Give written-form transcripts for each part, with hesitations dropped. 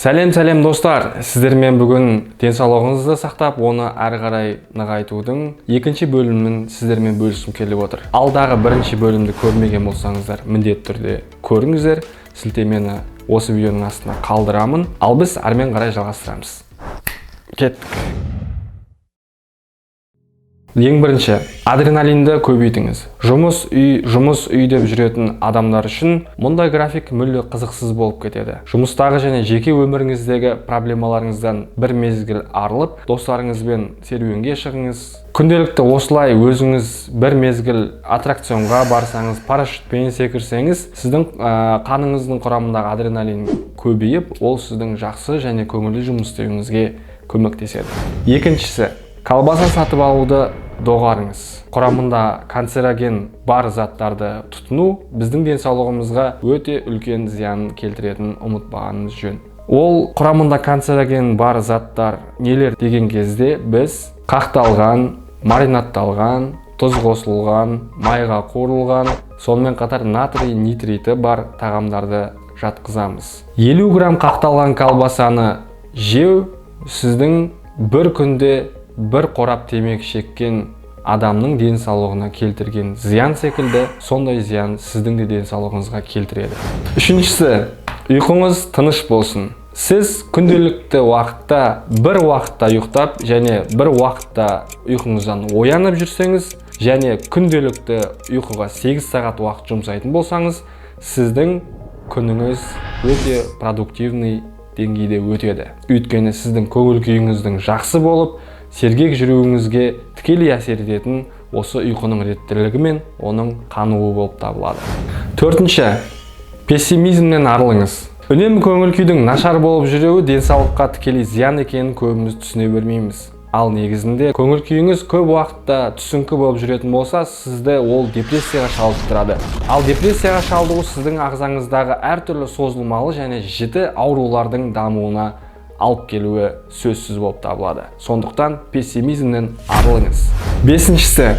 Сәлем достар, сіздермен бүгін денсаулығыңызды сақтап, оны әрі қарай нығайтудың екінші бөлімін сіздермен бөліскім келіп отыр. Алдағы бірінші бөлімді көрмеген болсаңыздар, міндетті түрде көріңіздер. Сілтемені осы видеоның астына қалдырамын. Ал біз әрмен қарай жалғастырамыз. Кеттік. Ең бірінші, адреналинді көбейтіңіз. Жұмыс үй деп жүретін адамдар үшін мұндай график мүлде қызықсыз болып кетеді. Жұмыстағы және жеке өміріңіздегі проблемаларыңыздан бір мезгіл арылып, достарыңызбен серуенге шығыңыз. Күнделікті осылай өзіңіз бір мезгіл аттракционға барсаңыз, парашютпен секірсеңіз, сіздің қаныңыздың құрамындағы адреналин көбейіп, ол сіздің жақсы және көңілді жұмыс істеуіңізге көмектеседі. Екіншісі, колбаса сатып алуды доғарыңыз. Құрамында канцероген бар заттарды тұтыну біздің денсаулығымызға өте үлкен зиян келтіретінін ұмытпағанымыз жөн. Ол құрамында канцероген бар заттар нелер деген кезде біз қақталған, маринадталған, тұз қосылған, майға қуырылған, сонымен қатар натрий нитриті бар тағамдарды жатқызамыз. 50 грамм қақталған колбасаны жеу сіздің бір күнде бір қорап темекі шеккен адамның денсаулығына келтірген зиян секілді, сондай зиян сіздің де денсаулығыңызға келтіреді. Үшіншісі, ұйқыңыз тыныш болсын. Сіз күнделікті уақытта бір уақытта ұйықтап және бір уақытта ұйқыңыздан оянып жүрсеңіз, және күнделікті ұйқыға 8 сағат уақыт жұмсайтын болсаңыз, сіздің күніңіз өте продуктивный деңгейде өтеді. Өйткені сіздің көңіл күйіңіздің жақсы болып, сергек жүруіңізге тікелей әсер ететін осы ұйқының реттілігі мен оның қануы болып табылады. Төртінші, пессимизмнен арылыңыз. Үнемі көңіл күйдің нашар болып жүруі денсаулыққа тікелей зиян екенін көбіміз түсіне бермейміз. Ал негізінде көңіл күйіңіз көп уақытта түсіңкі болып жүретін болса, сізді ол депрессияға шалдықтырады. Ал депрессияға шалдығу сіздің ағзаңыздағы әртүрлі созылмалы және жіті аурулардың дамуына алып келуі сөзсіз болып табылады. Сондықтан пессимизмнен арылыңыз. Бесіншісі,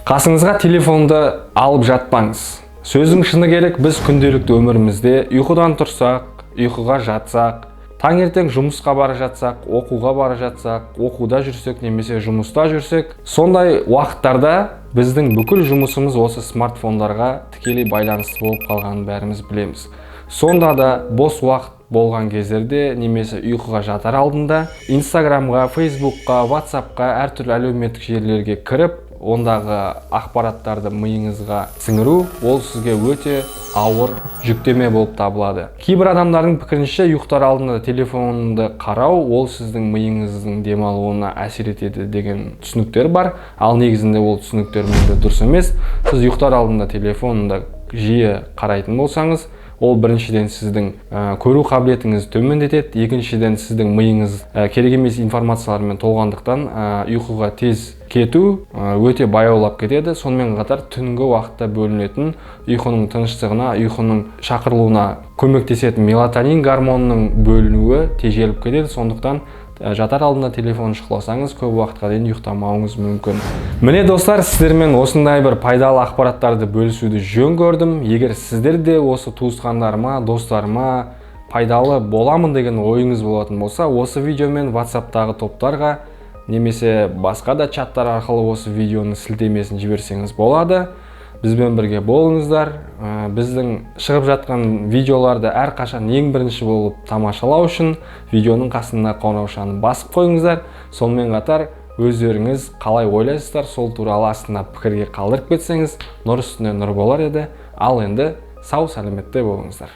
қасыңызға телефонды алып жатпаңыз. Сөздің шыны керек, біз күнделікті өмірімізде ұйқыдан тұрсақ, ұйқыға жатсақ, таңертең жұмысқа бара жатсақ, оқуға бара жатсақ, оқуда жүрсек немесе жұмыста жүрсек, сондай уақыттарда біздің бүкіл жұмысымыз осы смартфондарға тікелей байланысты болып қалғанын бәріміз білеміз. Сонда да бос уақыт болған кездерде немесе ұйқыға жатар алдында Инстаграмға, Фейсбукқа, Ватсапқа, әртүрлі әлеуметтік желілерге кіріп, ондағы ақпараттарды миыңызға сіңіру, ол сізге өте ауыр жүктеме болып табылады. Кейбір адамдардың пікірінше ұйықтар алдында телефонды қарау, ол сіздің миыңыздың демалуына әсер етеді деген түсініктер бар. Ал негізінде ол түсініктер мүлде дұрыс емес. Сіз ұйықтар алдында телефонды жиі қарайтын болсаңыз, ол біріншіден сіздің көру қабілетіңізді төмендетеді, екіншіден сіздің миыңыз керек емес информациялармен толғандықтан ұйқыға тез кету өте баяулап кетеді. Сонымен қатар түнгі уақытта бөлінетін ұйқының тыныштығына, ұйқының шақырылуына көмектесетін мелатонин гормонының бөлінуі тежеліп кетеді. Сондықтан жатар алдында телефон шұқыласаңыз, көп уақытқа дейін ұйықтамауыңыз мүмкін. Міне достар, сіздермен осындай бір пайдалы ақпараттарды бөлісуді жөн көрдім. Егер сіздер де осы туысқандарыма, достарыма пайдалы боламын деген ойыңыз болатын болса, осы видеомен WhatsApp-тағы топтарға немесе басқа да чаттар арқылы осы видеоның сілтемесін жіберсеңіз болады. Бізбен бірге болыңыздар. Біздің шығып жатқан видеоларды әрқашан ең бірінші болып тамашалау үшін видеоның қасында қоңыраушаны басып қойыңыздар. Сонымен қатар өздеріңіз қалай ойлайсыздар, сол туралы астына пікірге қалдырып кетсеңіз, нұр үстіне нұр болар еді. Ал енді сау сәлеметте болыңыздар.